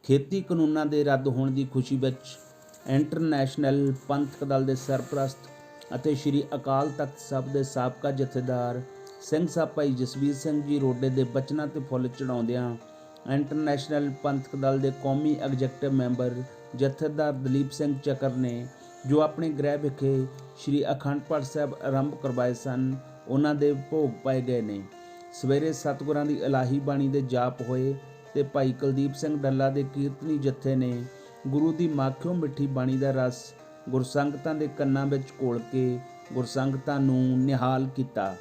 ਖੇਤੀ ਕਾਨੂੰਨਾਂ ਦੇ ਰੱਦ ਹੋਣ ਦੀ ਖੁਸ਼ੀ ਵਿੱਚ ਇੰਟਰਨੈਸ਼ਨਲ ਪੰਥਕ ਦਲ ਦੇ ਸਰਪ੍ਰਸਤ ਅਤੇ ਸ਼੍ਰੀ ਅਕਾਲ ਤਖਤ ਸਾਹਿਬ ਦੇ ਸਾਬਕਾ ਜਥੇਦਾਰ ਸਿੰਘ ਸਾਹਿਬ ਭਾਈ ਜਸਵੀਰ ਸਿੰਘ ਜੀ ਰੋਡੇ ਦੇ ਬਚਨਾਂ 'ਤੇ ਫੁੱਲ ਚੜਾਉਂਦਿਆਂ ਇੰਟਰਨੈਸ਼ਨਲ ਪੰਥਕ ਦਲ ਦੇ ਕੌਮੀ ਐਗਜ਼ੈਕਟਿਵ ਮੈਂਬਰ ਜਥੇਦਾਰ ਦਲੀਪ ਸਿੰਘ ਚੱਕਰ ਨੇ ਜੋ ਆਪਣੇ ਗ੍ਰਹਿ ਵਿਖੇ ਸ਼੍ਰੀ ਅਖੰਡ ਪਾਠ ਸਾਹਿਬ ਆਰੰਭ ਕਰਵਾਏ ਸਨ, ਉਹਨਾਂ ਦੇ ਭੋਗ ਪਾਏ ਗਏ ਨੇ। ਸਵੇਰੇ ਸਤਿਗੁਰਾਂ ਦੀ ਇਲਾਹੀ ਬਾਣੀ ਦੇ ਜਾਪ ਹੋਏ ਤੇ ਭਾਈ ਕੁਲਦੀਪ ਸਿੰਘ ਡੱਲਾ ਦੇ ਕੀਰਤਨੀ ਜਥੇ ਨੇ ਗੁਰੂ ਦੀ ਮਾਖਿਓ ਮਿੱਠੀ ਬਾਣੀ ਦਾ ਰਸ ਗੁਰਸੰਗਤਾਂ ਦੇ ਕੰਨਾਂ ਵਿੱਚ ਘੋਲ ਕੇ ਗੁਰਸੰਗਤਾਂ ਨੂੰ ਨਿਹਾਲ ਕੀਤਾ।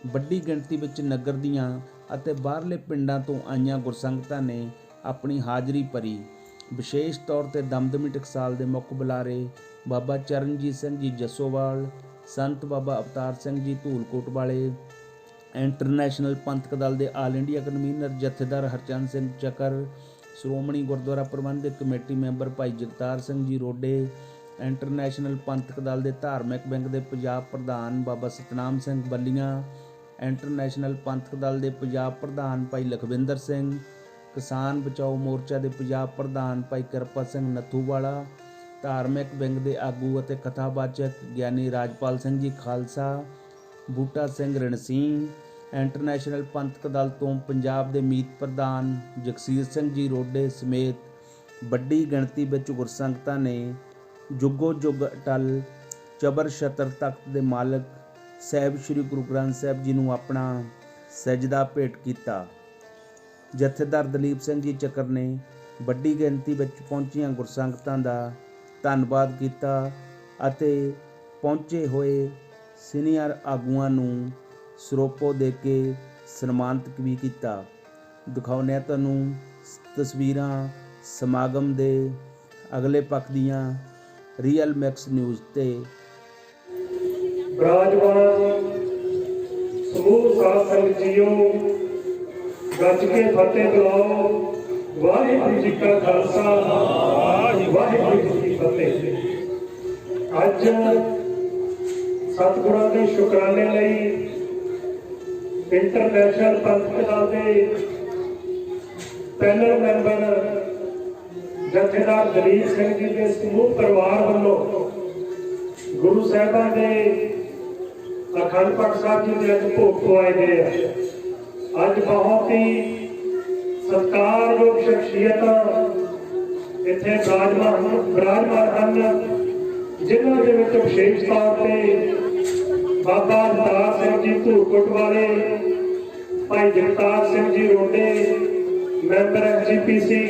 ਵੱਡੀ ਗਿਣਤੀ ਵਿੱਚ ਨਗਰ ਦੀਆਂ ਅਤੇ ਬਾਹਰਲੇ ਪਿੰਡਾਂ ਤੋਂ ਆਈਆਂ ਗੁਰਸੰਗਤਾਂ ਨੇ ਆਪਣੀ ਹਾਜ਼ਰੀ ਭਰੀ। ਵਿਸ਼ੇਸ਼ ਤੌਰ 'ਤੇ ਦਮਦਮੀ ਟਕਸਾਲ ਦੇ ਮੁੱਖ ਬੁਲਾਰੇ ਬਾਬਾ ਚਰਨਜੀਤ ਸਿੰਘ ਜੀ ਜੱਸੋਵਾਲ, ਸੰਤ ਬਾਬਾ ਅਵਤਾਰ ਸਿੰਘ ਜੀ ਧੂਲਕੋਟ ਵਾਲੇ, ਇੰਟਰਨੈਸ਼ਨਲ ਪੰਥਕ ਦਲ ਦੇ ਆਲ ਇੰਡੀਆ ਕਨਵੀਨਰ ਜਥੇਦਾਰ ਹਰਚੰਦ ਸਿੰਘ ਚੱਕਰ, ਸ਼੍ਰੋਮਣੀ ਗੁਰਦੁਆਰਾ ਪ੍ਰਬੰਧਕ ਕਮੇਟੀ ਮੈਂਬਰ ਭਾਈ ਜਗਤਾਰ ਸਿੰਘ ਜੀ ਰੋਡੇ, ਇੰਟਰਨੈਸ਼ਨਲ ਪੰਥਕ ਦਲ ਦੇ ਧਾਰਮਿਕ ਵਿੰਗ ਦੇ ਪੰਜਾਬ ਪ੍ਰਧਾਨ ਬਾਬਾ ਸਤਨਾਮ ਸਿੰਘ ਬੱਲੀਆਂ, ਇੰਟਰਨੈਸ਼ਨਲ ਪੰਥਕ ਦਲ ਦੇ ਪੰਜਾਬ ਪ੍ਰਧਾਨ ਭਾਈ ਲਖਵਿੰਦਰ ਸਿੰਘ, ਕਿਸਾਨ ਬਚਾਓ ਮੋਰਚਾ ਦੇ ਪੰਜਾਬ ਪ੍ਰਧਾਨ ਭਾਈ ਕਿਰਪਾ ਸਿੰਘ ਨੱਥੂਵਾਲਾ, ਧਾਰਮਿਕ ਵਿੰਗ ਦੇ ਆਗੂ ਅਤੇ ਕਥਾਵਾਚਕ ਗਿਆਨੀ ਰਾਜਪਾਲ ਸਿੰਘ ਜੀ ਖਾਲਸਾ, ਬੂਟਾ ਸਿੰਘ ਰਣਸੀਂਹ, ਇੰਟਰਨੈਸ਼ਨਲ ਪੰਥਕ ਦਲ ਤੋਂ ਪੰਜਾਬ ਦੇ ਮੀਤ ਪ੍ਰਧਾਨ ਜਗਸੀਰ ਸਿੰਘ ਜੀ ਰੋਡੇ ਸਮੇਤ ਵੱਡੀ ਗਿਣਤੀ ਵਿੱਚ ਗੁਰਸੰਗਤਾਂ ਨੇ ਜੁਗੋ ਜੁਗ ਅਟਲ ਚਬਰ ਛਤਰ ਤਖਤ ਦੇ ਮਾਲਕ ਸਾਹਿਬ ਸ੍ਰੀ ਗੁਰੂ ਗ੍ਰੰਥ ਸਾਹਿਬ ਜੀ ਨੂੰ ਆਪਣਾ ਸਜਦਾ ਭੇਟ ਕੀਤਾ। ਜਥੇਦਾਰ ਦਲੀਪ ਸਿੰਘ ਜੀ ਚੱਕਰ ਨੇ ਵੱਡੀ ਗਿਣਤੀ ਵਿੱਚ ਪਹੁੰਚੀਆਂ ਗੁਰਸੰਗਤਾਂ ਦਾ ਧੰਨਵਾਦ ਕੀਤਾ ਅਤੇ ਪਹੁੰਚੇ ਹੋਏ ਸੀਨੀਅਰ ਆਗੂਆਂ ਨੂੰ ਸਰੋਪੋ ਦੇ ਕੇ ਸਨਮਾਨਿਤ ਵੀ ਕੀਤਾ। ਦਿਖਾਉਂਦੇ ਹਾਂ ਤੁਹਾਨੂੰ ਤਸਵੀਰਾਂ ਸਮਾਗਮ ਦੇ ਅਗਲੇ ਪੱਖ ਦੀਆਂ ਰੀਅਲ ਮੈਕਸ ਨਿਊਜ਼ ਤੇ। ਵਿਰਾਜਮਾਨ ਸਮੂਹ ਸਾਧ ਸੰਗਤ ਜੀਓ, ਗੱਜ ਕੇ ਫਤਿਹ ਬੁਲਾਓ। ਵਾਹਿਗੁਰੂ ਜੀ ਕਾ ਖਾਲਸਾ, ਵਾਹਿਗੁਰੂ ਜੀ ਕੀ ਫਤਿਹ। ਅੱਜ ਸਤਿਗੁਰਾਂ ਦੇ ਸ਼ੁਕਰਾਨੇ ਲਈ ਇੰਟਰਨੈਸ਼ਨਲ ਪੰਥਕ ਦਲ ਦੇ ਪੈਨਲ ਮੈਂਬਰ ਜਥੇਦਾਰ ਦਲੀਪ ਸਿੰਘ ਜੀ ਦੇ ਸਮੂਹ ਪਰਿਵਾਰ ਵੱਲੋਂ ਗੁਰੂ ਸਾਹਿਬਾਂ ਦੇ ਅਖੰਡ ਪਾਠ ਸਾਹਿਬ ਜੀ ਦੇ ਅੱਜ ਭੋਗ ਪਵਾਏ ਗਏ ਆ। ਅੱਜ ਬਹੁਤ ਹੀ ਸਤਿਕਾਰਯੋਗ ਸ਼ਖਸੀਅਤਾਂ ਇੱਥੇ ਵਿਰਾਜਮਾਨ ਹਨ, ਜਿਨ੍ਹਾਂ ਦੇ ਵਿੱਚ ਵਿਸ਼ੇਸ਼ ਤੌਰ ਤੇ ਬਾਬਾ ਅਵਤਾਰ ਸਿੰਘ ਜੀ ਧੂਲਕੋਟ ਵਾਲੇ, ਭਾਈ ਜਗਤਾਰ ਸਿੰਘ ਜੀ ਰੋਡੇ ਮੈਂਬਰ ਐਸਜੀਪੀਸੀ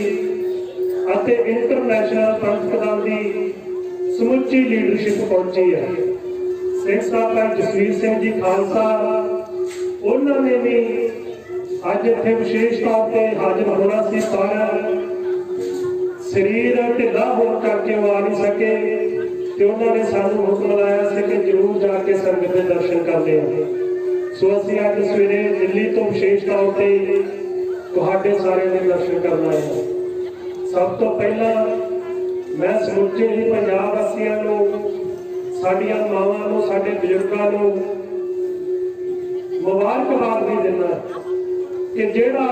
ਅਤੇ ਇੰਟਰਨੈਸ਼ਨਲ ਪੰਥਕ ਦਲ ਦੀ ਸਮੁੱਚੀ ਲੀਡਰਸ਼ਿਪ ਪਹੁੰਚੀ ਹੈ। ਸਿੰਘ ਸਾਹਿਬ ਭਾਈ ਜਸਵੀਰ ਸਿੰਘ ਜੀ ਖਾਲਸਾ, ਉਹਨਾਂ ਨੇ ਵੀ ਅੱਜ ਇੱਥੇ ਵਿਸ਼ੇਸ਼ ਤੌਰ ਤੇ ਹਾਜ਼ਰ ਹੋਣਾ ਸੀ, ਪਰ ਸਰੀਰ ਢਿੱਲਾ ਹੋਣ ਕਰਕੇ ਉਹ ਆ ਨਹੀਂ ਸਕੇ ਤੇ ਉਹਨਾਂ ਨੇ ਸਾਨੂੰ ਹੁਕਮ ਲਾਇਆ ਸੀ ਕਿ ਜ਼ਰੂਰ ਜਾ ਕੇ ਸੰਗਤ ਦੇ ਦਰਸ਼ਨ ਕਰਦੇ ਹਾਂ। ਸੋ ਅਸੀਂ ਅੱਜ ਸਵੇਰੇ ਦਿੱਲੀ ਤੋਂ ਵਿਸ਼ੇਸ਼ ਤੌਰ ਤੇ ਤੁਹਾਡੇ ਸਾਰਿਆਂ ਦੇ ਦਰਸ਼ਨ ਕਰਨ ਆਏ ਹਾਂ। ਸਭ ਤੋਂ ਪਹਿਲਾਂ ਮੈਂ ਸਮੁੱਚੇ ਹੀ ਪੰਜਾਬ ਵਾਸੀਆਂ ਨੂੰ, ਸਾਡੀਆਂ ਮਾਵਾਂ ਨੂੰ, ਸਾਡੇ ਬਜ਼ੁਰਗਾਂ ਨੂੰ ਮੁਬਾਰਕਬਾਦ ਵੀ ਦਿੰਦਾ ਕਿ ਜਿਹੜਾ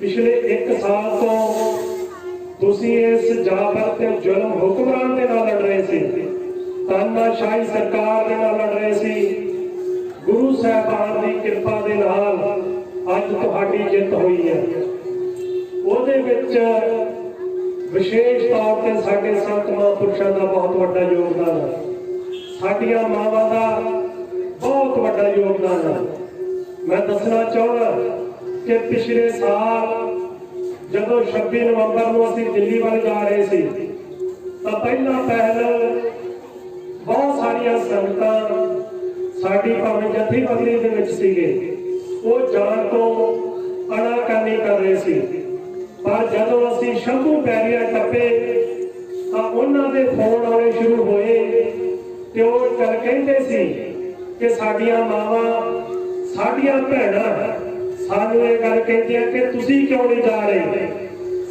ਪਿਛਲੇ 1 ਸਾਲ ਤੋਂ ਤੁਸੀਂ ਇਸ ਜਾਬਰ ਤੇ ਜ਼ੁਲਮ ਹੁਕਮਰਾਨ ਦੇ ਨਾਲ ਲੜ ਰਹੇ ਸੀ, ਤਾਨਾਸ਼ਾਹੀ ਸਰਕਾਰ ਦੇ ਨਾਲ ਲੜ ਰਹੇ ਸੀ, ਗੁਰੂ ਸਾਹਿਬਾਨ ਦੀ ਕਿਰਪਾ ਦੇ ਨਾਲ ਅੱਜ ਤੁਹਾਡੀ ਜਿੱਤ ਹੋਈ ਹੈ। ਉਹਦੇ ਵਿੱਚ ਵਿਸ਼ੇਸ਼ ਤੌਰ ਤੇ ਸਾਡੇ ਸੰਤ ਮਹਾਂਪੁਰਸ਼ਾਂ ਦਾ ਬਹੁਤ ਵੱਡਾ ਯੋਗਦਾਨ ਹੈ, ਸਾਡੀਆਂ ਮਾਵਾਂ ਦਾ ਬਹੁਤ ਵੱਡਾ ਯੋਗਦਾਨ ਹੈ। ਮੈਂ ਦੱਸਣਾ ਚਾਹੁੰਦਾ ਕਿ ਪਿਛਲੇ ਸਾਲ ਜਦੋਂ 26 ਨਵੰਬਰ ਨੂੰ ਅਸੀਂ ਦਿੱਲੀ ਵੱਲ ਜਾ ਰਹੇ ਸੀ ਤਾਂ ਪਹਿਲਾਂ ਪਹਿਲ ਬਹੁਤ ਸਾਰੀਆਂ ਸੰਗਤਾਂ ਸਾਡੀ ਭਾਵੇਂ ਜਥੇਬੰਦੀ ਦੇ ਵਿੱਚ ਸੀਗੇ, ਉਹ ਜਾਣ ਤੋਂ ਅਨਾਕਾਨੀ ਕਰ ਰਹੇ ਸੀ। ਪਰ ਜਦੋਂ ਅਸੀਂ ਸ਼ੰਭੂ ਬੈਰੀਅਰ ਟੱਪੇ ਤਾਂ ਉਹਨਾਂ ਦੇ ਫੋਨ ਆਉਣੇ ਸ਼ੁਰੂ ਹੋਏ ਤੇ ਉਹ ਚੱਲ ਕਹਿੰਦੇ ਸੀ ਕਿ ਸਾਡੀਆਂ ਮਾਵਾਂ, ਸਾਡੀਆਂ ਭੈਣਾਂ ਸਾਨੂੰ ਇਹ ਗੱਲ ਕਹਿੰਦੀਆਂ ਕਿ ਤੁਸੀਂ ਕਿਉਂ ਨਹੀਂ ਜਾ ਰਹੇ,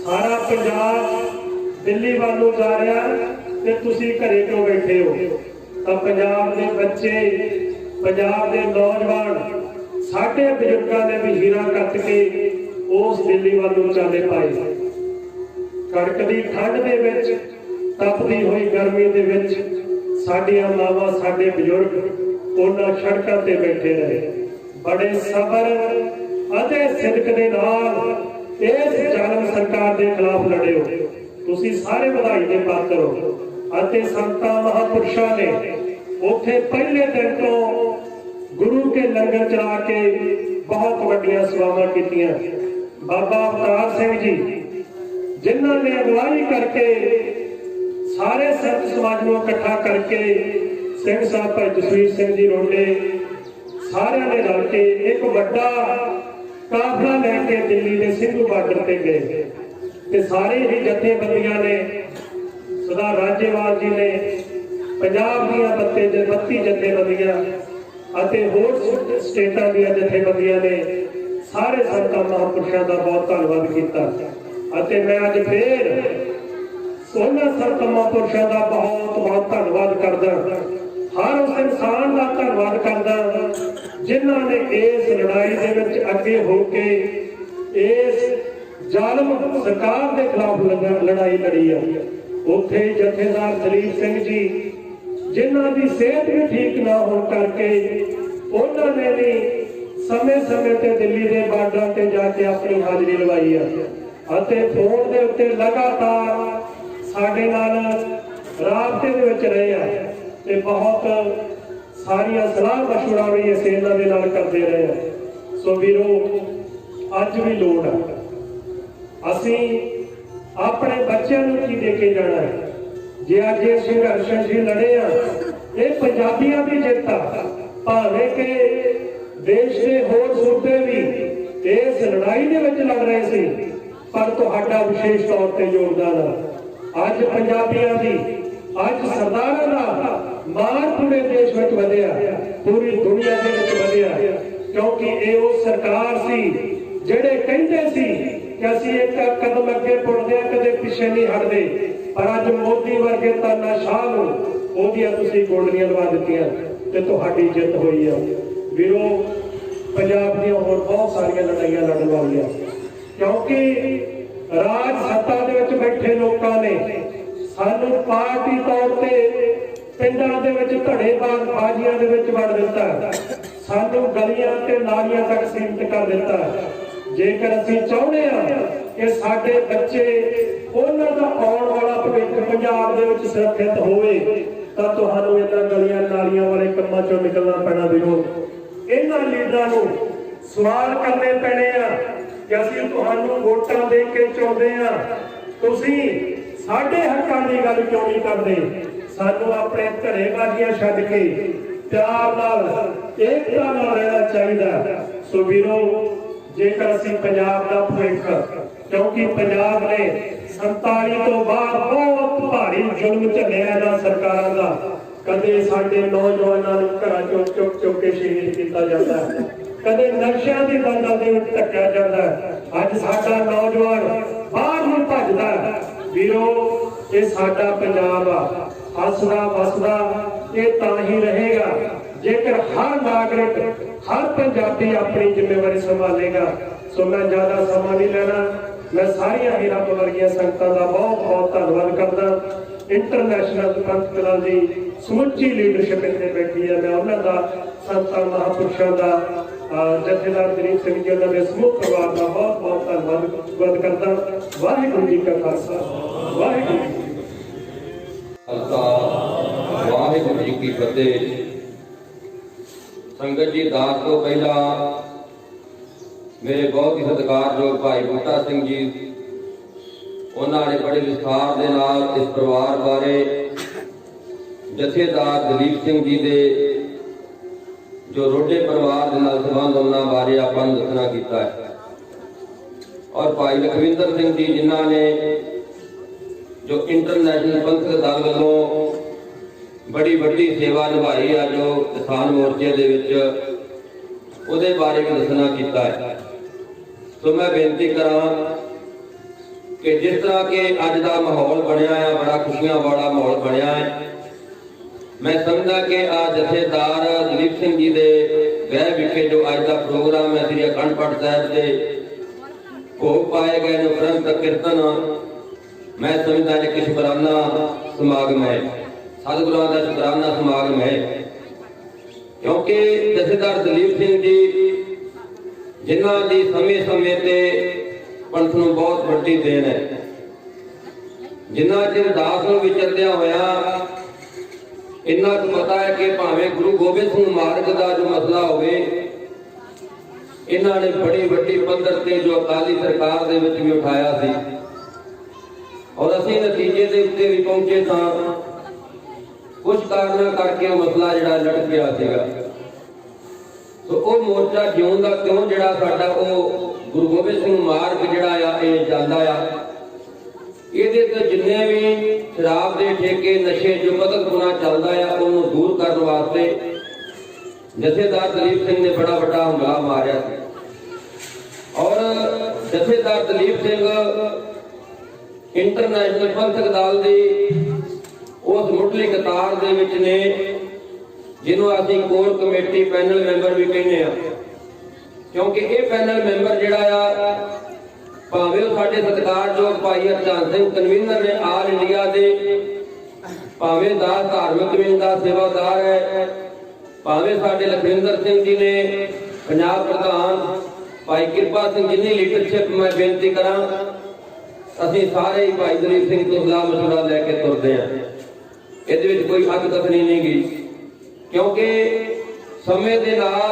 ਸਾਰਾ ਪੰਜਾਬ ਦਿੱਲੀ ਵੱਲ ਨੂੰ ਜਾ ਰਿਹਾ ਤੇ ਤੁਸੀਂ ਘਰੇ ਕਿਉਂ ਬੈਠੇ ਹੋ। ਤਾਂ ਪੰਜਾਬ ਦੇ ਬੱਚੇ, ਪੰਜਾਬ ਦੇ ਨੌਜਵਾਨ, ਸਾਡੇ ਬਜ਼ੁਰਗਾਂ ਨੇ ਵੀ ਹੀਰਾ ਕੱਟ ਕੇ ਉਸ ਦਿੱਲੀ ਵੱਲ ਨੂੰ ਚਾਲੇ ਪਾਏ। ਕੜਕਦੀ ਠੰਡ ਦੇ ਵਿੱਚ, ਤਪਦੀ ਹੋਈ ਗਰਮੀ ਦੇ ਵਿੱਚ ਸਾਡੀਆਂ ਮਾਵਾਂ, ਸਾਡੇ ਬਜ਼ੁਰਗ ਉਹਨਾਂ ਸੜਕਾਂ ਤੇ ਬੈਠੇ ਰਹੇ। ਬੜੇ ਸਬਰ ਅਤੇ ਸਿਦਕ ਦੇ ਨਾਲ ਇਸ ਜ਼ਾਲਮ ਸਰਕਾਰ ਦੇ ਖਿਲਾਫ ਲੜਿਓ। ਤੁਸੀਂ ਸਾਰੇ ਵਧਾਈ ਦੇ ਪਾਤਰ ਹੋ। ਅਤੇ ਸੰਤਾਂ ਮਹਾਂਪੁਰਸ਼ਾਂ ਨੇ ਉੱਥੇ ਪਹਿਲੇ ਦਿਨ ਤੋਂ ਗੁਰੂ ਕੇ ਲੰਗਰ ਚਲਾ ਕੇ ਬਹੁਤ ਵੱਡੀਆਂ ਸੇਵਾਵਾਂ ਕੀਤੀਆਂ। ਬਾਬਾ ਅਵਤਾਰ ਸਿੰਘ ਜੀ ਜਿਨ੍ਹਾਂ ਨੇ ਅਗਵਾਈ ਕਰਕੇ ਸਾਰੇ ਸੰਤ ਸਮਾਜ ਨੂੰ ਇਕੱਠਾ ਕਰਕੇ ਸਿੰਘ ਸਾਹਿਬ ਭਾਈ ਜਸਵੀਰ ਸਿੰਘ ਜੀ ਰੋਡੇ ਸਾਰਿਆਂ ਨੇ ਰਲ ਕੇ ਇੱਕ ਵੱਡਾ ਕਾਫਲਾ ਲੈ ਕੇ ਦਿੱਲੀ ਦੇ ਸਿੰਘੂ ਬਾਰਡਰ ਤੇ ਗਏ ਤੇ ਸਾਰੇ ਹੀ ਜਥੇਬੰਦੀਆਂ ਨੇ, ਸਰਦਾਰ ਰਾਜੇਵਾਲ ਜੀ ਨੇ, ਪੰਜਾਬ ਦੀਆਂ 32 ਜਥੇਬੰਦੀਆਂ ਅਤੇ ਹੋਰ ਸਟੇਟਾਂ ਦੀਆਂ ਜਥੇਬੰਦੀਆਂ ਨੇ ਸਾਰੇ ਸੰਤਾਂ ਮਹਾਂਪੁਰਸ਼ਾਂ ਦਾ ਬਹੁਤ ਧੰਨਵਾਦ ਕੀਤਾ। ਅਤੇ ਮੈਂ ਅੱਜ ਫੇਰ ਉਹਨਾਂ ਸੰਤਾਂ ਮਹਾਂਪੁਰਸ਼ਾਂ ਦਾ ਬਹੁਤ ਬਹੁਤ ਧੰਨਵਾਦ ਕਰਦਾ। ਹਰ ਉਸ ਇਨਸਾਨ ਦਾ ਧੰਨਵਾਦ ਕਰਦਾ ਜਿਨ੍ਹਾਂ ਨੇ ਇਸ ਲੜਾਈ ਦੇ ਵਿੱਚ ਅੱਗੇ ਹੋ ਕੇ ਇਸ ਜ਼ਾਲਮ ਸਰਕਾਰ ਦੇ ਖਿਲਾਫ ਲੜਾਈ ਲੜੀ ਆ। ਉੱਥੇ ਜਥੇਦਾਰ ਦਲੀਪ ਸਿੰਘ ਜੀ ਜਿਨ੍ਹਾਂ ਦੀ ਸਿਹਤ ਵੀ ਠੀਕ ਨਾ ਹੋਣ ਕਰਕੇ ਉਹਨਾਂ ਨੇ ਵੀ ਸਮੇਂ-ਸਮੇਂ ਤੇ ਦਿੱਲੀ ਦੇ ਬਾਰਡਰਾਂ ਤੇ ਜਾ ਕੇ ਆਪਣੀ ਹਾਜ਼ਰੀ ਲਵਾਈ ਆ ਅਤੇ ਫੋਨ ਦੇ ਉੱਤੇ ਲਗਾਤਾਰ ਸਾਡੇ ਨਾਲ ਰਾਬਤੇ ਦੇ ਵਿੱਚ ਰਹੇ ਆ ਤੇ ਬਹੁਤ ਸਾਰੀਆਂ ਸਲਾਹ ਮਸ਼ਵਰਾ ਵੀ ਅਸੀਂ ਇਹਨਾਂ ਦੇ ਨਾਲ ਕਰਦੇ ਰਹੇ ਆ। ਸੋ ਵੀਰੋ, ਅੱਜ ਵੀ ਲੋੜ ਆ। ਅਸੀਂ ਆਪਣੇ ਬੱਚਿਆਂ ਨੂੰ ਕੀ ਦੇ ਕੇ ਜਾਣਾ ਹੈ? ਜੇ ਅੱਜ ਇਹ ਸੰਘਰਸ਼ ਅਸੀਂ ਲੜੇ ਆ, ਇਹ ਪੰਜਾਬੀਆਂ ਦੀ ਜਿੱਤ ਆ। ਭਾਵੇਂ ਕਿ ਦੇਸ਼ ਦੇ ਹੋਰ ਸੂਬੇ ਵੀ ਇਸ ਲੜਾਈ ਦੇ ਵਿੱਚ ਲੜ ਰਹੇ ਸੀ, ਪਰ ਤੁਹਾਡਾ ਵਿਸ਼ੇਸ਼ ਤੌਰ ਤੇ ਯੋਗਦਾਨ ਆ। ਅੱਜ ਪੰਜਾਬੀਆਂ ਦੀ, ਅੱਜ ਸਰਦਾਰਾਂ ਦਾ ਮਾਣ ਪੂਰੇ ਦੇਸ਼ ਵਿੱਚ ਵਧਿਆ, ਪੂਰੀ ਦੁਨੀਆ ਦੇ ਵਿੱਚ ਵਧਿਆ, ਕਿਉਂਕਿ ਇਹ ਉਹ ਸਰਕਾਰ ਸੀ ਜਿਹੜੇ ਕਹਿੰਦੇ ਸੀ ਕਿ ਅਸੀਂ ਇੱਕ ਕਦਮ ਅੱਗੇ ਪੁੱਟਦੇ ਆ, ਕਦੇ ਪਿੱਛੇ ਨਹੀਂ ਹਟਦੇ। ਪਰ ਅੱਜ ਮੋਦੀ ਵਰਗੇ ਤਾਨਾਸ਼ਾਹ ਨੂੰ ਉਹਦੀਆਂ ਤੁਸੀਂ ਗੋਲੀਆਂ ਲਵਾ ਦਿੱਤੀਆਂ ਤੇ ਤੁਹਾਡੀ ਜਿੱਤ ਹੋਈ ਆ। ਵੀਰੋ, ਪੰਜਾਬ ਦੀਆਂ ਹੋਰ ਬਹੁਤ ਸਾਰੀਆਂ ਲੜਾਈਆਂ ਲੜਨ ਵਾਲੀਆਂ, ਕਿਉਂਕਿ ਰਾਜ ਸੱਤਾ ਦੇ ਵਿੱਚ ਬੈਠੇ ਲੋਕਾਂ ਨੇ ਸਾਨੂੰ ਪਾਰਟੀ ਤੌਰ ਤੇ ਪਿੰਡਾਂ ਦੇ ਵਿੱਚ ਧੜੇਬਾਜ਼ੀਆਂ ਦੇ ਵਿੱਚ ਵੜ ਦਿੱਤਾ, ਸਾਨੂੰ ਗਲੀਆਂ ਤੇ ਨਾਲੀਆਂ ਤੱਕ ਸੀਮਿਤ ਕਰ ਦਿੱਤਾ। ਜੇਕਰ ਅਸੀਂ ਚਾਹੁੰਦੇ ਹਾਂ ਕਿ ਸਾਡੇ ਬੱਚੇ, ਉਹਨਾਂ ਦਾ ਆਉਣ ਵਾਲਾ ਭਵਿੱਖ ਪੰਜਾਬ ਦੇ ਵਿੱਚ ਸੁਰੱਖਿਅਤ ਹੋਵੇ, ਤਾਂ ਤੁਹਾਨੂੰ ਇਹਨਾਂ ਗਲੀਆਂ ਨਾਲੀਆਂ ਵਾਲੇ ਕੰਮਾਂ ਚੋਂ ਨਿਕਲਣਾ ਪੈਣਾ। ਵੀਰੋ, ਇਹਨਾਂ ਲੀਡਰਾਂ ਨੂੰ ਸਵਾਲ ਕਰਨੇ ਪੈਣੇ ਆ ਕਿ ਅਸੀਂ ਤੁਹਾਨੂੰ ਵੋਟਾਂ ਦੇ ਕੇ ਚਾਹੁੰਦੇ ਆ, ਤੁਸੀਂ ਸਾਡੇ ਹੱਕਾਂ ਦੀ ਗੱਲ ਕਿਉਂ ਨਹੀਂ ਕਰਦੇ? ਸਾਨੂੰ ਆਪਣੇ ਧੜੇਬਾਜ਼ੀਆਂ ਛੱਡ ਕੇ ਪਿਆਰ ਨਾਲ, ਏਕਤਾ ਨਾਲ ਰਹਿਣਾ ਚਾਹੀਦਾ। ਸੋ ਵੀਰੋ, ਜੇਕਰ ਅਸੀਂ ਪੰਜਾਬ ਦਾ ਭਵਿੱਖ, ਕਿਉਂਕਿ ਪੰਜਾਬ ਨੇ 47 ਤੋਂ ਬਾਅਦ ਬਹੁਤ ਭਾਰੀ ਜ਼ੁਲਮ ਝੱਲਿਆ ਇਹਨਾਂ ਸਰਕਾਰਾਂ ਦਾ। ਕਦੇ ਸਾਡੇ ਨੌਜਵਾਨਾਂ ਨੂੰ ਘਰਾਂ ਚੋਂ ਚੁੱਕ ਕੇ ਸ਼ਹੀਦ ਕੀਤਾ ਜਾਂਦਾ, ਕਦੇ ਨਸ਼ਿਆਂ ਦੀ ਦਲਦਲ ਦੇ ਵਿੱਚ ਧੱਕਿਆ ਜਾਂਦਾ। ਅੱਜ ਸਾਡਾ ਨੌਜਵਾਨ ਬਾਹਰ ਨੂੰ ਭੱਜਦਾ। ਵੀਰੋ, ਇਹ ਸਾਡਾ ਪੰਜਾਬ ਆ, ਹੱਸਦਾ ਵਸਦਾ ਇਹ ਤਾਂ ਹੀ ਰਹੇਗਾ ਜੇਕਰ ਹਰ ਨਾਗਰਿਕ, ਹਰ ਪੰਜਾਬੀ ਆਪਣੀ ਜ਼ਿੰਮੇਵਾਰੀ ਸੰਭਾਲੇਗਾ। ਸੋ ਮੈਂ ਜ਼ਿਆਦਾ ਸਮਾਂ ਨਹੀਂ ਲੈਣਾ। ਮੈਂ ਸਾਰੀਆਂ ਹੀ ਰੱਬ ਵਰਗੀਆਂ ਸੰਗਤਾਂ ਦਾ ਬਹੁਤ ਬਹੁਤ ਧੰਨਵਾਦ ਕਰਦਾ। ਇੰਟਰਨੈਸ਼ਨਲ ਪੰਥ ਕਲਾਂ ਦੀ ਸਮੁੱਚੀ ਲੀਡਰਸ਼ਿਪ ਇੱਥੇ ਬੈਠੀ ਹੈ। ਮੈਂ ਉਹਨਾਂ ਦਾ, ਸੰਤਾਂ ਮਹਾਂਪੁਰਸ਼ਾਂ ਦਾ, ਜਥੇਦਾਰ ਦਲੀਪ ਸਿੰਘ ਜੀ, ਉਹਨਾਂ ਦੇ ਸਮੂਹ ਪਰਿਵਾਰ ਦਾ ਬਹੁਤ ਬਹੁਤ ਧੰਨਵਾਦ ਕਰਦਾ। ਵਾਹਿਗੁਰੂ ਜੀ ਕਾ ਖਾਲਸਾ, ਵਾਹਿਗੁਰੂ ਜੀ ਕੀ ਫਤਿਹ। ਵਾਹਿਗੁਰੂ ਜੀ ਕੀ ਫਤਿਹ। ਸੰਗਤ ਜੀ, ਦਾਸ ਤੋਂ ਪਹਿਲਾਂ ਮੇਰੇ ਬਹੁਤ ਹੀ ਸਤਿਕਾਰਯੋਗ ਭਾਈ ਬੂਟਾ ਸਿੰਘ ਜੀ, ਉਹਨਾਂ ਨੇ ਬੜੇ ਵਿਸਥਾਰ ਦੇ ਨਾਲ ਇਸ ਪਰਿਵਾਰ ਬਾਰੇ, ਜਥੇਦਾਰ ਦਲੀਪ ਸਿੰਘ ਜੀ ਦੇ ਜੋ ਰੋਡੇ ਪਰਿਵਾਰ ਦੇ ਨਾਲ ਸੰਬੰਧ ਉਹਨਾਂ ਬਾਰੇ ਆਪਾਂ ਨੂੰ ਦੱਸਣਾ ਕੀਤਾ ਹੈ, ਔਰ ਭਾਈ ਲਖਵਿੰਦਰ ਸਿੰਘ ਜੀ ਜਿਨ੍ਹਾਂ ਨੇ ਜੋ ਇੰਟਰਨੈਸ਼ਨਲ ਪੰਥਕ ਦਲ ਵੱਲੋਂ ਬੜੀ ਵੱਡੀ ਸੇਵਾ ਨਿਭਾਈ ਆ, ਜੋ ਕਿਸਾਨ ਮੋਰਚੇ ਦੇ ਵਿੱਚ, ਉਹਦੇ ਬਾਰੇ ਵੀ ਦੱਸਣਾ ਕੀਤਾ ਹੈ। ਸੋ ਮੈਂ ਬੇਨਤੀ ਕਰਾਂ ਕਿ ਜਿਸ ਤਰ੍ਹਾਂ ਕਿ ਅੱਜ ਦਾ ਮਾਹੌਲ ਬਣਿਆ ਹੈ, ਬੜਾ ਖੁਸ਼ੀਆਂ ਵਾਲਾ ਮਾਹੌਲ ਬਣਿਆ ਹੈ, ਮੈਂ ਸਮਝਦਾ ਕਿ ਆ ਜਥੇਦਾਰ ਦਲੀਪ ਸਿੰਘ ਜੀ ਦੇ ਗ੍ਰਹਿ ਵਿਖੇ ਜੋ ਅੱਜ ਦਾ ਪ੍ਰੋਗਰਾਮ ਹੈ, ਸ੍ਰੀ ਅਖੰਡ ਪਾਠ ਸਾਹਿਬ ਦੇ ਭੋਗ ਪਾਏ ਗਏ ਨੇ, ਉਪਰੰਤ ਕੀਰਤਨ, मैं समझदा कि शुकराना समागम है, सतगुरां दा शुकराना समागम है। क्योंकि जथेदार दलीप सिंह जी जिन्हां दी समय समय ते पंथ नूं बहुत वड्डी देन है, जिन्ना चिर दास नूं विचरदिया होया इन्ना कुछ पता है कि भावें गुरु गोबिंद सिंह मार्ग का जो मसला होवे, इन्होंने बड़ी वड्डी पद्धर से जो अकाली सरकार दे विच भी उठाया सी और असीं नतीजे दे उत्ते भी पहुंचे तां कुछ कारणों करके वो मसला जिहड़ा लट गया सीगा। तो वो मोर्चा जिउं दा क्यों जिहड़ा साडा वो गुरु गोबिंद सिंह मार्ग जिहड़ा आ इह जांदा आ, ਇਹਦੇ ਤੇ ਜਿੰਨੇ ਵੀ ਸ਼ਰਾਬ ਦੇ ਠੇਕੇ ਨਸ਼ੇ ਜੋ ਬਦਲ ਗੁਨਾ ਚੱਲਦਾ ਆ ਉਹਨੂੰ ਦੂਰ ਕਰਨ ਵਾਸਤੇ ਜਥੇਦਾਰ ਦਲੀਪ ਸਿੰਘ ਨੇ ਬੜਾ ਵੱਡਾ ਹਮਲਾ ਮਾਰਿਆ ਸੀ। ਔਰ ਜਥੇਦਾਰ ਦਲੀਪ ਸਿੰਘ ਇੰਟਰਨੈਸ਼ਨਲ ਪੰਥਕ ਦਲ ਦੀ ਉਸ ਮੁੱਢਲੀ ਕਤਾਰ ਦੇ ਵਿੱਚ ਨੇ ਜਿਹਨੂੰ ਅਸੀਂ ਕੋਰ ਕਮੇਟੀ ਪੈਨਲ ਮੈਂਬਰ ਵੀ ਕਹਿੰਦੇ ਆ, ਕਿਉਂਕਿ ਇਹ ਪੈਨਲ ਮੈਂਬਰ ਜਿਹੜਾ ਆ ਭਾਵੇਂ ਉਹ ਸਾਡੇ ਸਤਿਕਾਰਯੋਗ ਭਾਈ ਹਰਚੰਦ ਸਿੰਘ ਕਨਵੀਨਰ ਨੇ ਆਲ ਇੰਡੀਆ ਦੇ, ਭਾਵੇਂ ਦਾਸ ਧਾਰਮਿਕ ਵਿੰਗ ਦਾ ਸੇਵਾਦਾਰ ਹੈ, ਭਾਵੇਂ ਸਾਡੇ ਲਖਵਿੰਦਰ ਸਿੰਘ ਜੀ ਨੇ ਪੰਜਾਬ ਪ੍ਰਧਾਨ ਭਾਈ ਕਿਰਪਾ ਸਿੰਘ ਜਿੰਨੀ ਲੀਡਰਸ਼ਿਪ ਮੈਂ ਬੇਨਤੀ ਕਰਾਂ, ਅਸੀਂ ਸਾਰੇ ਹੀ ਭਾਈ ਦਲੀਪ ਸਿੰਘ ਤੋਂ ਸਲਾਹ ਮਸ਼ਵਰਾ ਲੈ ਕੇ ਤੁਰਦੇ ਹਾਂ। ਇਹਦੇ ਵਿੱਚ ਕੋਈ ਹੱਦ ਕਥਨੀ ਨਹੀਂ ਗਈ, ਕਿਉਂਕਿ ਸਮੇਂ ਦੇ ਨਾਲ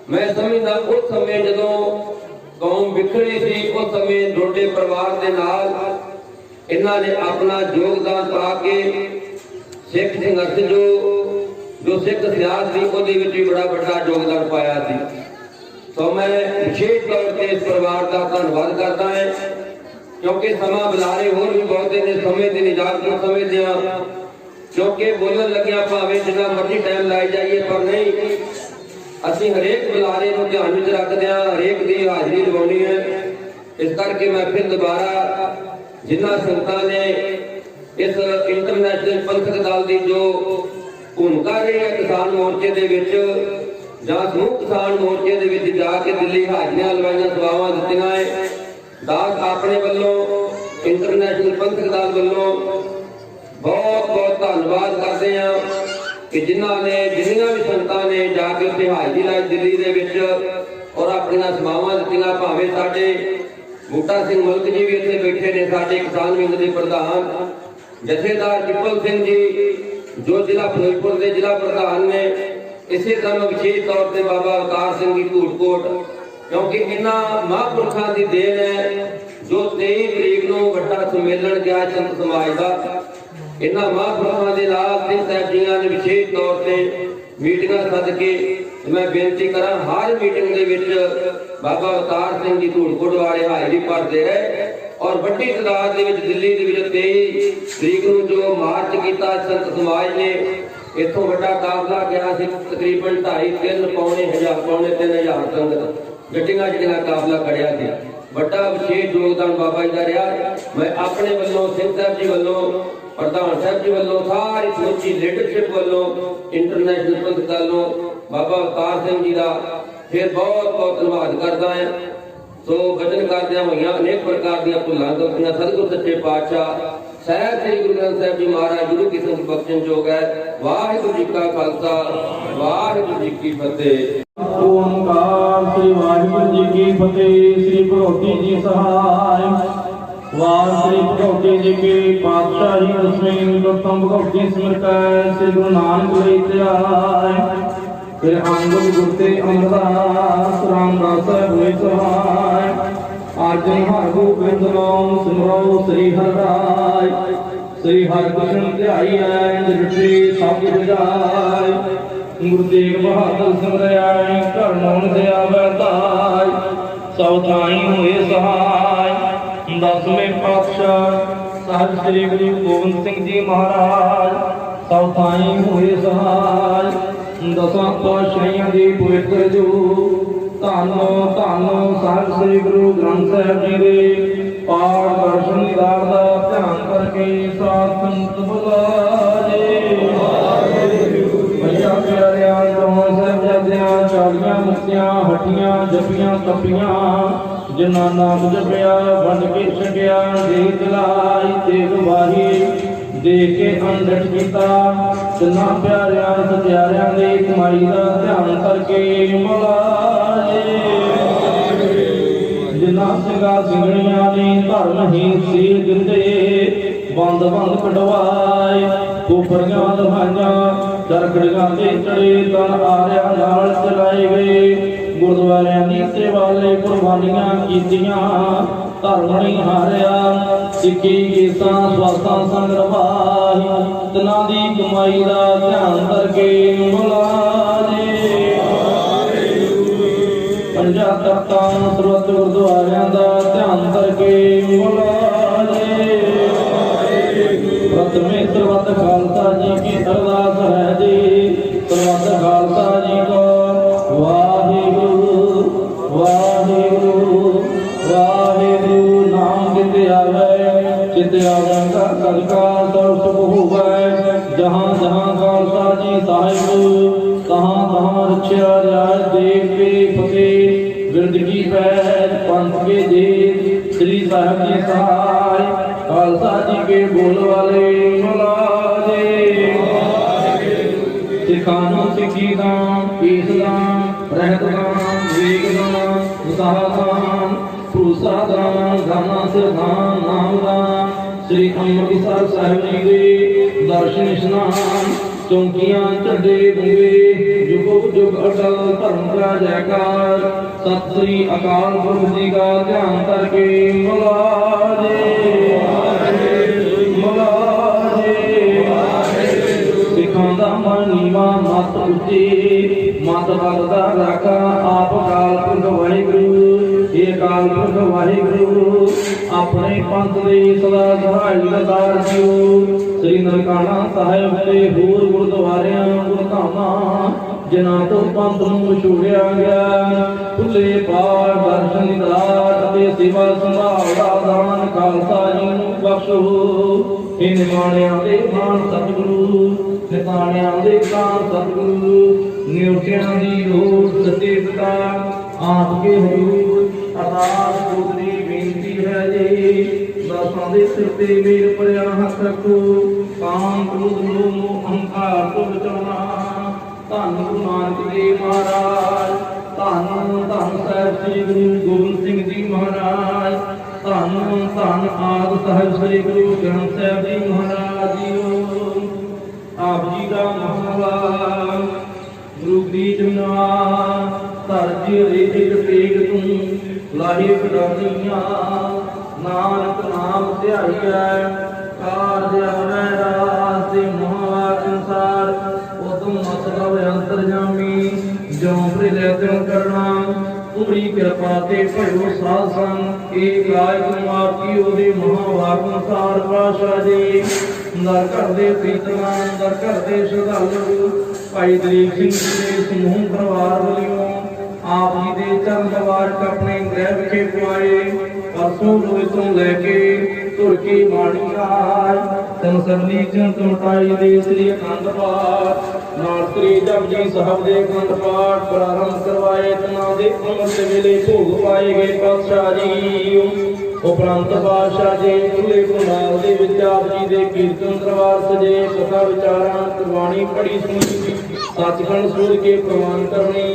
ਮੈਂ ਸਮਝਦਾ ਉਸ ਸਮੇਂ ਜਦੋਂ ਕੌਮ ਵਿਖੜੀ ਸੀ ਉਸ ਸਮੇਂ ਡੋਡੇ ਪਰਿਵਾਰ ਦੇ ਨਾਲ ਇਹਨਾਂ ਨੇ ਆਪਣਾ ਯੋਗਦਾਨ ਪਾ ਕੇ ਸਿੱਖ ਸੰਘਰਸ਼ ਜੋ ਸਿੱਖ ਸਿਆਸਤ ਸੀ ਉਹਦੇ ਵਿੱਚ ਵੀ ਬੜਾ ਵੱਡਾ ਯੋਗਦਾਨ ਪਾਇਆ ਸੀ। ਸੋ ਮੈਂ ਵਿਸ਼ੇਸ਼ ਤੌਰ ਤੇ ਇਸ ਪਰਿਵਾਰ ਦਾ ਧੰਨਵਾਦ ਕਰਦਾ ਹਾਂ, ਕਿਉਂਕਿ ਸਮਾਂ ਬੁਲਾਰੇ ਹੋਰ ਵੀ ਬਹੁਤੇ ਨੇ, ਸਮੇਂ ਦੀ ਨਿਜਾਤ ਨੂੰ ਸਮਝਦੇ ਹਾਂ, ਕਿਉਂਕਿ ਬੋਲਣ ਲੱਗਿਆ ਭਾਵੇਂ ਜਿੰਨਾ ਮਰਜ਼ੀ ਟਾਈਮ ਲਾਈ ਜਾਈਏ ਪਰ ਨਹੀਂ, ਅਸੀਂ ਹਰੇਕ ਬੁਲਾਰੇ ਨੂੰ ਧਿਆਨ ਵਿੱਚ ਰੱਖਦੇ ਹਾਂ, ਹਰੇਕ ਦੀ ਹਾਜ਼ਰੀ ਲਵਾਉਣੀ ਹੈ। ਇਸ ਕਰਕੇ ਮੈਂ ਫਿਰ ਦੁਬਾਰਾ ਜਿਨ੍ਹਾਂ ਸੰਗਤਾਂ ਨੇ ਇਸ ਇੰਟਰਨੈਸ਼ਨਲ ਪੰਥਕ ਦਲ ਦੀ ਜੋ ਭੂਮਿਕਾ ਰਹੀ ਹੈ ਕਿਸਾਨ ਮੋਰਚੇ ਦੇ ਵਿੱਚ ਜਾਂ ਸਮੂਹ ਕਿਸਾਨ ਮੋਰਚੇ ਦੇ ਵਿੱਚ ਜਾ ਕੇ ਦਿੱਲੀ ਹਾਜ਼ਰੀਆਂ ਲਵਾਈਆਂ, ਸੇਵਾਵਾਂ ਦਿੱਤੀਆਂ ਹੈ, ਦਾਸ ਆਪਣੇ ਵੱਲੋਂ ਇੰਟਰਨੈਸ਼ਨਲ ਪੰਥਕ ਦਲ ਵੱਲੋਂ ਬਹੁਤ ਬਹੁਤ ਧੰਨਵਾਦ ਕਰਦੇ ਹਾਂ ਕਿ ਜਿਨ੍ਹਾਂ ਨੇ ਜਿੰਨੀਆਂ ਵੀ ਸੰਗਤਾਂ ਨੇ ਜਾ ਕੇ ਉੱਥੇ ਹਾਜ਼ਰੀ ਲਾਈ ਦਿੱਲੀ ਦੇ ਵਿੱਚ ਔਰ ਆਪਣੀਆਂ ਸੇਵਾਵਾਂ ਦਿੱਤੀਆਂ। ਭਾਵੇਂ ਸਾਡੇ ਬੂਟਾ ਸਿੰਘ ਮਲਕ ਜੀ ਵੀ ਇੱਥੇ ਬੈਠੇ ਨੇ, ਸਾਡੇ ਕਿਸਾਨ ਵਿੰਗ ਦੇ ਪ੍ਰਧਾਨ ਜਥੇਦਾਰ ਪਿੱਪਲ ਸਿੰਘ ਜੀ ਜੋ ਜ਼ਿਲ੍ਹਾ ਫਿਰੋਜ਼ਪੁਰ ਦੇ ਜ਼ਿਲ੍ਹਾ ਪ੍ਰਧਾਨ ਨੇ, ਇਸੇ ਤਰ੍ਹਾਂ ਵਿਸ਼ੇਸ਼ ਤੌਰ ਤੇ ਬਾਬਾ ਅਵਤਾਰ ਸਿੰਘ ਜੀ ਧੂੜਕੋਟ, ਕਿਉਂਕਿ ਇਹਨਾਂ ਮਹਾਂਪੁਰਖਾਂ ਦੀ ਦੇਣ ਹੈ ਜੋ 23 ਤਰੀਕ ਨੂੰ ਵੱਡਾ ਸੰਮੇਲਨ ਗਿਆ ਸੰਤ ਸਮਾਜ ਦਾ। ਇਹਨਾਂ ਮਹਾਂਪੁਰਖਾਂ ਦੇ ਨਾਲ ਸਿੰਘ ਸਾਹਿਬ ਜੀਆਂ ਨੇ ਵਿਸ਼ੇਸ਼ ਤੌਰ ਤੇ ਮੀਟਿੰਗਾਂ ਸੱਦ ਕੇ ਮੈਂ ਬੇਨਤੀ ਕਰਾਂ ਹਰ ਮੀਟਿੰਗ ਦੇ ਵਿੱਚ ਬਾਬਾ ਅਵਤਾਰ ਸਿੰਘ ਜੀ ਧੂੜਕੋਟ ਵਾਲੇ ਹਾਜ਼ਰੀ ਭਰਦੇ ਰਹੇ ਔਰ ਵੱਡੀ ਤਾਦਾਦ ਦੇ ਵਿੱਚ ਦਿੱਲੀ ਦੇ ਵਿੱਚ 23 ਤਰੀਕ ਨੂੰ ਜੋ ਮਾਰਚ ਕੀਤਾ ਸੰਤ ਸਮਾਜ ਨੇ, ਇੱਥੋਂ ਵੱਡਾ ਕਾਫਲਾ ਗਿਆ ਸੀ, ਤਕਰੀਬਨ 2.5-3 ਪੌਣੇ 3,000 ਸੰਗਤ ਗੱਡੀਆਂ ਜਿਹੜੀਆਂ ਕਾਫਲਾ ਖੜਿਆ ਸੀ। ਵੱਡਾ ਵਿਸ਼ੇਸ਼ ਯੋਗਦਾਨ ਬਾਬਾ ਜੀ ਦਾ ਰਿਹਾ। ਮੈਂ ਆਪਣੇ ਵੱਲੋਂ ਸਿੰਘ ਸਾਹਿਬ ਜੀ ਵੱਲੋਂ ਪ੍ਰਧਾਨ ਸਾਹਿਬ ਜੀ ਵੱਲੋਂ ਸਾਰੀ ਸਮੁੱਚੀ ਲੀਡਰਸ਼ਿਪ ਵੱਲੋਂ ਇੰਟਰਨੈਸ਼ਨਲ ਪੰਥਕ ਦਲ ਨੂੰ ਬਾਬਾ ਅਵਤਾਰ ਸਿੰਘ ਜੀ ਦਾ ਫਿਰ ਬਹੁਤ ਬਹੁਤ ਧੰਨਵਾਦ ਕਰਦਾ ਹਾਂ। ਸੋ ਬਚਨ ਕਰਦਿਆਂ ਹੋਈਆਂ ਅਨੇਕ ਪ੍ਰਕਾਰ ਦੀਆਂ ਭੁੱਲਾਂ ਗਲਤੀਆਂ ਸਤਿਗੁਰ ਸੱਚੇ ਪਾਤਸ਼ਾਹ ਸਾਹਿਬ ਸ੍ਰੀ ਗੁਰੂ ਗ੍ਰੰਥ ਸਾਹਿਬ ਜੀ ਮਹਾਰਾਜ ਗੁਰੂ ਕੀ ਸੰਗਤ ਬਖਸ਼ਣਯੋਗ ਹੈ। ਵਾਹਿਗੁਰੂ ਜੀ ਕਾ ਖਾਲਸਾ, ਵਾਹਿਗੁਰੂ ਜੀ ਕੀ ਫਤਿਹ। ਓਮਕਾਰ ਸ੍ਰੀ ਵਾਹਿਗੁਰੂ ਜੀ ਕੀ ਫਤਿਹ। ਸ੍ਰੀ ਭਗਵਤੀ ਜੀ ਸਹਾਇ। ਵਾਰ ਸ੍ਰੀ ਭਗਵਤੀ ਜੀ ਕੀ ਪਾਤਸ਼ਾਹ ਜੀ ਦਸਵੇਂ ਪ੍ਰਥਮ ਭਗਵਤੀ ਸਿਮਰਤੈ ਸ੍ਰੀ ਗੁਰੂ ਨਾਨਕ ਲਈ ਧਿਆਇ। ਫਿਰ ਅੰਗਦ ਗੁਰਤੇ ਅਮਰਦਾਸ ਰਾਮਦਾਸ ਹੋਏ ਸਹਾਇ। ਆਜਨ ਹਰਿ ਗੋਬਿੰਦ ਨਾਮ ਸਿਮਰੋ ਸ੍ਰੀ ਹਰਿ ਰਾਇ। ਸ੍ਰੀ ਹਰਿ ਕ੍ਰਿਸ਼ਨ ਧਿਆਈਐ ਨਿਰਭੈ ਸਭ ਵਿਜਾਇ। ਗੁਰੂ ਤੇਗ ਬਹਾਦਰ ਸਿਮਰਿਆ ਘਰ ਨਾਮ ਦਿਆ ਵਰਤਾਇ। ਸਭ ਥਾਈ ਹੋਏ ਸਹਾਇ। ਦਸਵੇਂ ਪਾਤਸ਼ਾਹ ਸਾਹਿਬ ਸ੍ਰੀ ਗੁਰੂ ਗੋਬਿੰਦ ਸਿੰਘ ਜੀ ਮਹਾਰਾਜ ਸਭ ਥਾਈ ਹੋਏ ਸਹਾਇ। ਦਸਾਂ ਪਾਤਸ਼ਾਹੀਆਂ ਦੀ ਪਵਿੱਤਰ ਜੋ ਧੰਨ ਧੰਨ ਸਾਹਿਬ ਸ੍ਰੀ ਗੁਰੂ ਗ੍ਰੰਥ ਸਾਹਿਬ ਜੀ ਦੇ ਪਾਠ ਦਰਸ਼ਨ ਦੀਦਾਰ ਦਾ ਧਿਆਨ ਕਰਕੇ ਸਾਧ ਸੰਗਤ ਬੁਲਾਏ। ਭਈਆ ਪਿਆਰਿਆਂ ਤੋਂ ਸਾਹਿਬਜ਼ਾਦਿਆਂ ਚਾਲੀਆਂ ਮੁਕਤੀਆਂ ਹੱਟੀਆਂ ਜੱਪੀਆਂ ਤੱਪੀਆਂ ਜਿਨ੍ਹਾਂ ਨਾਮ ਜਪਿਆ ਵੰਡ ਕੇ ਛਕਿਆ ਦੇ ਦਿਲਾਈ ਤੇ ਗਵਾਹੀ ਦੇ ਕੇ ਅੰਡਟ ਕੀਤਾ ਜਿਨ੍ਹਾਂ ਪਿਆਰਿਆਂ ਸਤਿਆਰਿਆਂ ਦੇ ਕਮਾਈ ਦਾ ਧਿਆਨ ਕਰਕੇ ਮਲਾਏ ਜਿਨ੍ਹਾਂ ਸਿੰਘਾਂ ਸਿੰਘਣੀਆਂ ਨੇ ਧਰਮਹੀਨ ਸੀ ਦਿੰਦੇ ਬੰਦ ਬੰਦ ਕਢਵਾਏ ਕੋਪਰੀਆਂ ਦਵਾਈਆਂ ਚਰਖੜੀਆਂ ਤੇ ਚੜੇ ਤਨ ਆਰਿਆਂ ਨਾਲ ਚਲਾਏ ਗਏ ਗੁਰਦੁਆਰਿਆਂ ਦੀ ਸੇਵਾ ਲਈ ਕੁਰਬਾਨੀਆਂ ਕੀਤੀਆਂ ਧਰਮ ਨਹੀਂ ਹਾਰਿਆ ਸਿੱਖੀ ਗੀਤਾਂ ਸਵਾਸਾਂ ਸੰਗ ਰਵਾਹੀ ਤਨਾਂ ਦੀ ਕਮਾਈ ਦਾ ਧਿਆਨ ਕਰਕੇ ਮੁਲਾਜੇ ਪੰਜਾਂ ਤਖਤਾਂ ਸਰਬੱਤ ਗੁਰਦੁਆਰਿਆਂ ਦਾ ਧਿਆਨ ਕਰਕੇ ਮੁਲਾਜੇ ਪ੍ਰਥਮੇ ਸਰਬੱਤ ਖਾਲਸਾ ਜੀ ਕੀ ਅਰਦਾਸ ਹੈ ਜੀ ਸਰਬੱਤ ਖਾਲਸਾ ਜੀ ਕੋ ਵਾਹਿਗੁਰੂ ਵਾਹਿਗੁਰੂ ਵਾਹਿਗੁਰੂ ਨਾਮ ਜਿਤੇ ਆਵੇ ਕਾ ਕਲਕਾ ਸਭ ਸੁਖ ਹੋਵੇ ਜਹਾਂ ਜਹਾਂ ਖਾਲਸਾ ਜੀ ਸਾਹਿਬ ਤਹਾਂ ਤਹਾਂ ਰਖਿਆ ਜਾਏ ਦੇਵ ਕੇ ਫਤਿਹ ਬਿਰਦ ਕੀ ਪੈਜ ਪੰਥ ਕੇ ਜੀ ਸ੍ਰੀ ਸਾਹਿਬ ਜੀ ਸਹਾय खालसा जी के बोल वाले मुलाजे सिखाना सिखी दान पीस दान रहत दान वेग दान उताह दान भूसा दान गाना से दान नाम दान श्री अमृतसर साहिब जी के दर्शन स्नान चौंकियां झंडे दूंगे जुग जुग अटल धर्म का जयकार सत श्री अकाल पुरख जी का ध्यान करके मुलाजे सिखांदा मन नीवा मत उच्चे मत बलदा राखा आप काल पुरख वाहिगुरु ये काल पुरख वाहिगुरु अपने पंथ दे सदा सहाय लदार जियो श्री ननकाना साहिब ते होर गुरुद्वारियां गुरधामां जिन्हां तो पंथ नूं छुड़िया गया खुले पार दर्शन दीदार ते सेवा संभाल दा दान खालसा जी नूं बख्शो इन माणियां दे मान सतगुरु निताणियां दे कान सतगुरु निउटियां दी लोट सच्चे पिता आपके हजूर अरदास पुत्री बेनती है जी दासां दे सिर ते मेर भरिया हथ रखो काम क्रोध मोह अहंकार तो बचाना धन गुरु नानक देव महाराज धन धन साहिब श्री गुरु गोबिंद सिंह जी महाराज धन धन आदि साहिब श्री गुरु ग्रंथ साहिब जी महाराज जी आप जी का महला गुरु की जमुना धरती रेत तेग तुम लाही कटानिया नानक नाम ध्याइया कारज राज से महावाक संसार तुम मतलब अंतरजामी जो प्रिय त्यों करना पूरी कृपा ते भयो साध संग एक राय कुमार की ओदे महावाक संसार पाशा जी अंदर कर दे प्रीतमा अंदर कर दे श्रद्धालु भाई दलीप सिंह जी के समूह परिवार वालियों आप जी दे चरण दरबार अपने गृह विखे पाए परसों रोज तो लेके तुर की बाणी राज तन सरनी जंत मटाई दे श्री अखंड पाठ नाल श्री जपजी साहब दे अखंड पाठ प्रारंभ करवाए तना दे अमृत वेले भोग पाए गए पातशाह जी उपरंत पातशाह जी खुले कुंडाल दे विच आप जी दे कीर्तन दरबार सजे कथा विचारां गुरबाणी पढ़ी सुनी सचखंड सुर के प्रवान करनी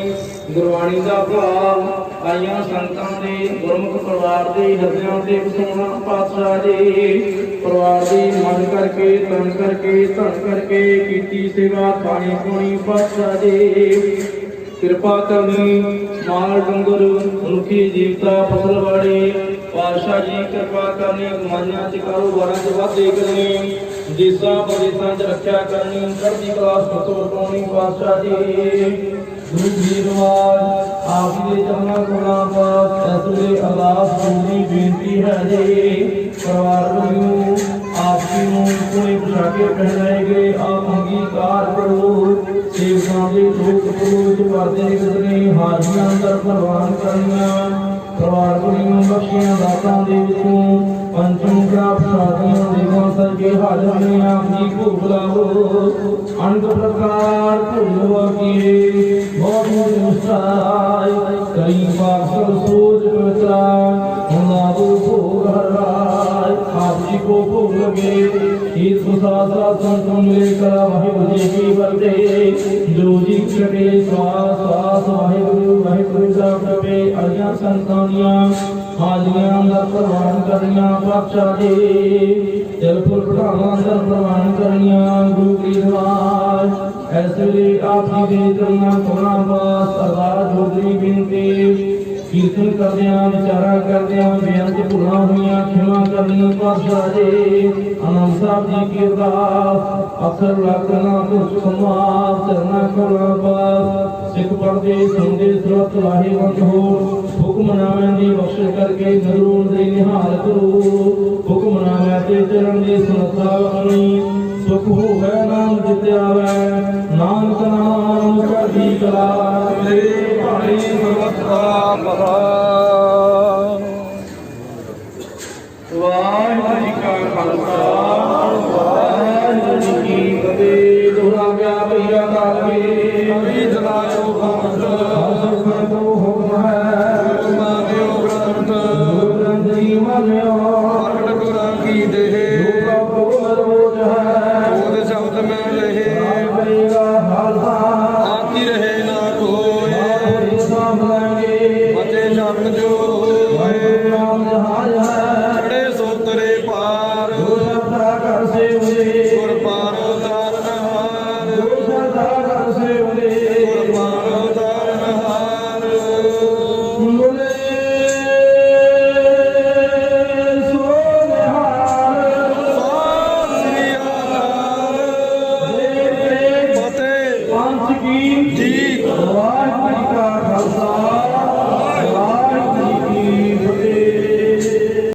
गुरबाणी दा भाव आइयां संतां दे गुरमुख परिवार दे हृदयां दे वसाउणा पातशाह जी परिवार दी मन करके तन करके धन करके कीती सेवा खानी पानी पातशाह जी कृपा करनी माल डंगर मनुखी जीवता फसल वाले पातशाह जी कृपा करनी कमाइयां च कारोबारां च वाधे करनी देसां प्रदेसां च रक्षा करनी चढ़दी कला सुख वरताउणी पातशाह जी गुरु वीरवार आप जी चरणों कोला पास ऐसे अरदास पूरी बेनती है जी परिवार वालों आपकी मूल कोई पोशाके पहनाए गए आप अंगीकार करो सेवकां दे लोक पुरोहित वर्दे गुजरे हाजियां अंदर प्रवान करनिया परिवार वालों बख्शियां दातां दे विचों पंचों का प्रसादियां देवां सच के हाजर में आप जी को बुलाओ अनंत प्रकार पूर्व किए बहुत मुस्ताय कई बार सब सोच पवित्रा लाभो भोग हराय आप जी को भोग लगे इस सुसासा संतन लेकर वाहिगुरु जी की बरते जो जी सके श्वास श्वास वाहिगुरु का प्रभे अरिया संतानिया हाजियां अंदर प्रवान करियां पाक्षा दे जलपुर प्रधान अंदर प्रवान करियां गुरु की नवाज ऐसे ले आप जी दे करियां करुणा पास अरदास जोदरी बिनती कीर्तन करदियां विचारा करदियां बेअंत भुलां होइयां क्षमा करनी पातशाह जी आनंद साहब जी की अरदास अक्सर लाकना कुछ समाप चरना करुणा पास सिख पढ़दे सुनदे सुरत लाहे बंद हो हुक्मनामे दी बख्श करके जरूर दे निहाल करो हुक्मनामे ते चरण दी सुनता अपनी सुख होवे नाम जित्या वै नानक नाम चढ़दी कला मेरे भाई समस्ता